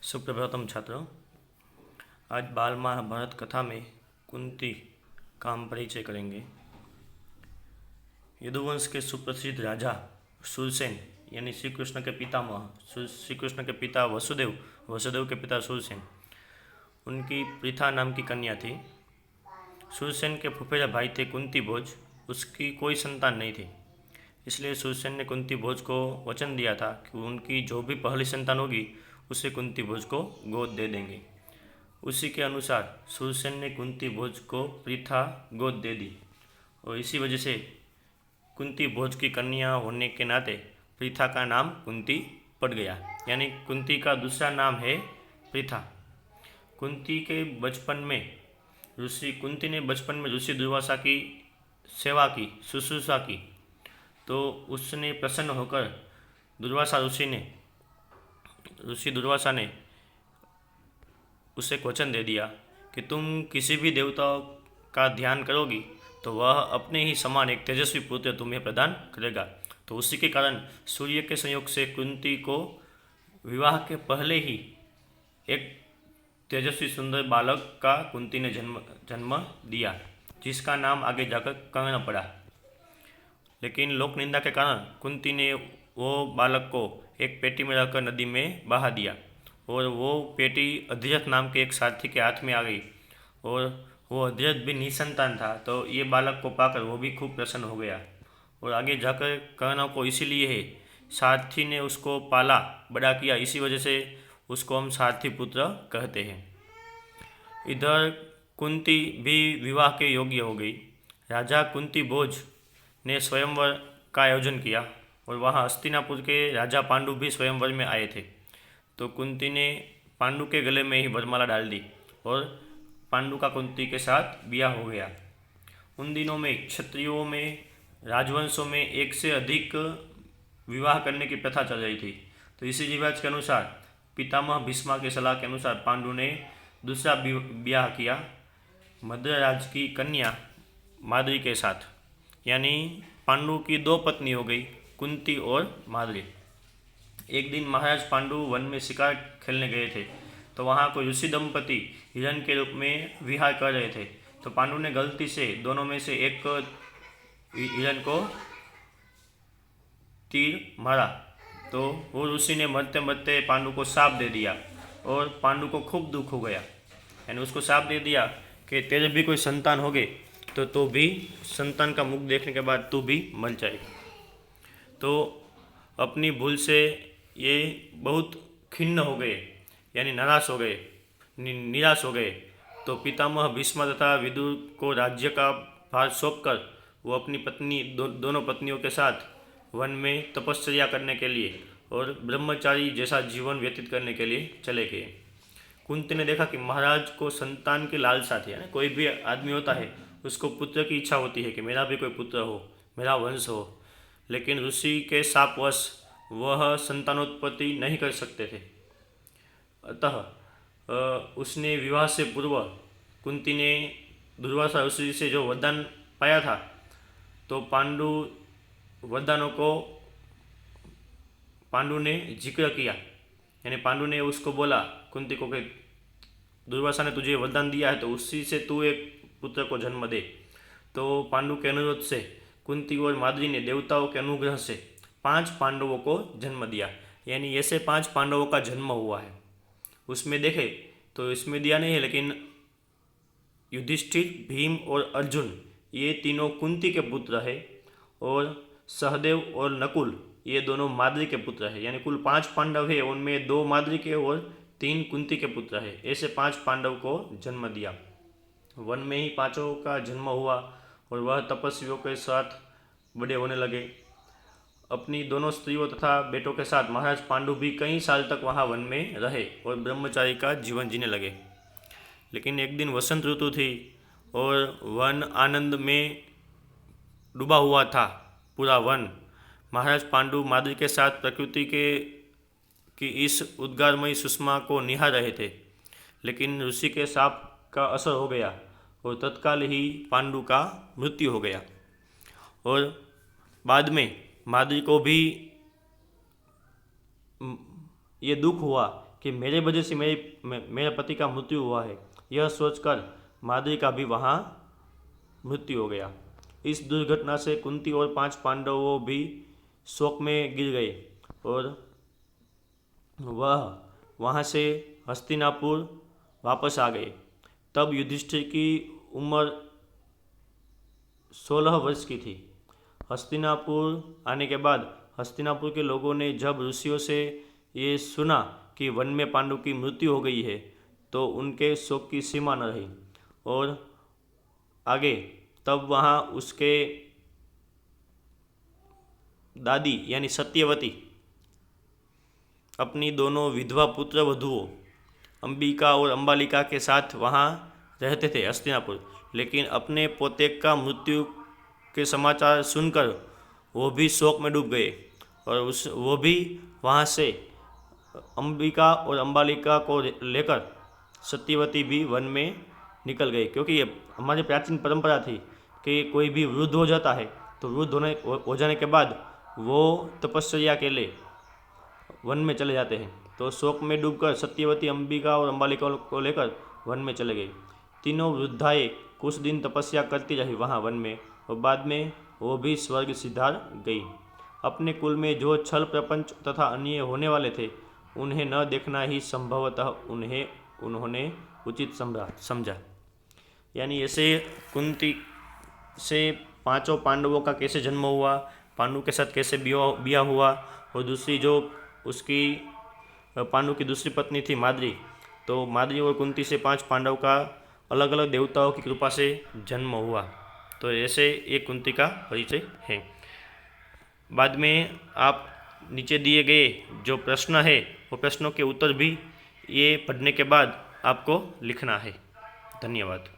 सुप्रभातम छात्रों। आज बाल महाभारत कथा में कुंती का हम परिचय करेंगे। यदुवंश के सुप्रसिद्ध राजा शूरसेन यानी श्री कृष्ण के पितामह, श्री कृष्ण के पिता वसुदेव, वसुदेव के पिता शूरसेन, उनकी पृथा नाम की कन्या थी। शूरसेन के फुफेरा भाई थे कुंती भोज, उसकी कोई संतान नहीं थी। इसलिए शूरसेन ने कुंती भोज को वचन दिया था कि उनकी जो भी पहली संतान होगी उसे कुंती भोज को गोद दे देंगे। उसी के अनुसार शूरसेन ने कुंती भोज को पृथा गोद दे दी और इसी वजह से कुंती भोज की कन्या होने के नाते पृथा का नाम कुंती पड़ गया, यानी कुंती का दूसरा नाम है पृथा। कुंती ने बचपन में ऋषि दुर्वासा की सेवा की, शुश्रूषा की, तो उसने प्रसन्न होकर ऋषि दुर्वासा ने उसे वचन दे दिया कि तुम किसी भी देवता का ध्यान करोगी तो वह अपने ही समान एक तेजस्वी पुत्र तुम्हें प्रदान करेगा। तो उसी के कारण सूर्य के संयोग से कुंती को विवाह के पहले ही एक तेजस्वी सुंदर बालक का कुंती ने जन्म दिया, जिसका नाम आगे जाकर कर्ण पड़ा। लेकिन लोक निंदा के कारण कुंती ने वो बालक को एक पेटी में रखकर नदी में बहा दिया और वो पेटी अधीरथ नाम के एक सारथी के हाथ में आ गई और वो अधीरथ भी निसंतान था। तो ये बालक को पाकर वो भी खूब प्रसन्न हो गया और आगे जाकर कर्ण को इसीलिए है सारथी ने उसको पाला बड़ा किया, इसी वजह से उसको हम सारथी पुत्र कहते हैं। इधर कुंती भी विवाह के योग्य हो गई। राजा कुंती भोज ने स्वयंवर का आयोजन किया और वहाँ हस्तिनापुर के राजा पांडु भी स्वयंवर में आए थे। तो कुंती ने पांडु के गले में ही वरमाला डाल दी और पांडु का कुंती के साथ ब्याह हो गया। उन दिनों में क्षत्रियों में, राजवंशों में एक से अधिक विवाह करने की प्रथा चल रही थी। तो इसी रिवाज के अनुसार पितामह भीष्मा की सलाह के अनुसार पांडु ने दूसरा ब्याह किया मद्रराज की कन्या माद्री के साथ, यानी पांडु की दो पत्नी हो गई, कुंती और माद्री। एक दिन महाराज पांडु वन में शिकार खेलने गए थे, तो वहाँ कोई ऋषि दंपति हिरण के रूप में विहार कर रहे थे। तो पांडु ने गलती से दोनों में से एक हिरण को तीर मारा, तो वो ऋषि ने मरते मरते पांडु को शाप दे दिया और पांडु को खूब दुख हो गया। यानी उसको शाप दे दिया कि तेरे भी कोई संतान हो गए तो भी संतान का मुख देखने के बाद तू भी मर जाएगा। तो अपनी भूल से ये बहुत खिन्न हो गए, यानी निराश हो गए। तो पितामह भीष्म तथा विदुर को राज्य का भार सौंपकर वो अपनी पत्नी दोनों पत्नियों के साथ वन में तपश्चर्या करने के लिए और ब्रह्मचारी जैसा जीवन व्यतीत करने के लिए चले गए। कुंती ने देखा कि महाराज को संतान की लालसा थी, यानी कोई भी आदमी होता है उसको पुत्र की इच्छा होती है कि मेरा भी कोई पुत्र हो, मेरा वंश हो, लेकिन ऋषि के शापवश वह संतानोत्पत्ति नहीं कर सकते थे। अतः उसने विवाह से पूर्व कुंती ने दुर्वासा ऋषि से जो वरदान पाया था, तो पांडु ने जिक्र किया, यानी पांडु ने उसको बोला कुंती को कि दुर्वासा ने तुझे वरदान दिया है तो उसी से तू एक पुत्र को जन्म दे। तो पांडु के अनुरोध से कुंती और माद्री ने देवताओं के अनुग्रह से 5 पांडवों को जन्म दिया, यानी ऐसे 5 पांडवों का जन्म हुआ है। उसमें देखे तो इसमें दिया नहीं है, लेकिन युधिष्ठिर, भीम और अर्जुन ये तीनों कुंती के पुत्र है और सहदेव और नकुल ये दोनों माद्री के पुत्र है। यानी कुल 5 पांडव है, उनमें 2 माद्री के और 3 कुंती के पुत्र है। ऐसे 5 पांडव को जन्म दिया। वन में ही 5 का जन्म हुआ और वह तपस्वियों के साथ बड़े होने लगे। अपनी दोनों स्त्रियों तथा बेटों के साथ महाराज पांडु भी कई साल तक वहाँ वन में रहे और ब्रह्मचारी का जीवन जीने लगे। लेकिन एक दिन वसंत ऋतु थी और वन आनंद में डूबा हुआ था पूरा वन। महाराज पांडु माद्री के साथ प्रकृति की इस उद्गारमयी सुषमा को निहार रहे थे, लेकिन ऋषि के शाप का असर हो गया और तत्काल ही पांडु का मृत्यु हो गया। और बाद में माद्री को भी ये दुख हुआ कि मेरे वजह से मेरे पति का मृत्यु हुआ है। यह सोचकर माद्री का भी वहाँ मृत्यु हो गया। इस दुर्घटना से कुंती और 5 पांडवों भी शोक में गिर गए और वह वहाँ से हस्तिनापुर वापस आ गए। तब युधिष्ठिर की उम्र 16 वर्ष की थी। हस्तिनापुर आने के बाद हस्तिनापुर के लोगों ने जब ऋषियों से ये सुना कि वन में पांडु की मृत्यु हो गई है तो उनके शोक की सीमा न रही। और आगे तब वहाँ उसके दादी यानी सत्यवती अपनी दोनों विधवा पुत्र वधुओं अंबिका और अंबालिका के साथ वहाँ रहते थे हस्तिनापुर। लेकिन अपने पोते का मृत्यु के समाचार सुनकर वो भी शोक में डूब गए और वो भी वहाँ से अंबिका और अंबालिका को लेकर सत्यवती भी वन में निकल गए। क्योंकि ये हमारी प्राचीन परंपरा थी कि कोई भी वृद्ध हो जाता है तो वृद्ध हो जाने के बाद वो तपस्या के लिए वन में चले जाते हैं। तो शोक में डूबकर सत्यवती अंबिका और अंबालिका को लेकर वन में चले गए। तीनों वृद्धाएं कुछ दिन तपस्या करती रही वहाँ वन में और बाद में वो भी स्वर्ग सिधार गई। अपने कुल में जो छल प्रपंच तथा अन्य होने वाले थे उन्हें न देखना ही संभवतः उन्होंने उचित समझा। यानी ऐसे कुंती से 5 पांडवों का कैसे जन्म हुआ, पांडु के साथ कैसे ब्याह हुआ, और दूसरी जो उसकी पांडु की दूसरी पत्नी थी माद्री, तो माद्री और कुंती से 5 पांडव का अलग अलग देवताओं की कृपा से जन्म हुआ। तो ऐसे एक कुंती का परिचय है। बाद में आप नीचे दिए गए जो प्रश्न है वो प्रश्नों के उत्तर भी ये पढ़ने के बाद आपको लिखना है। धन्यवाद।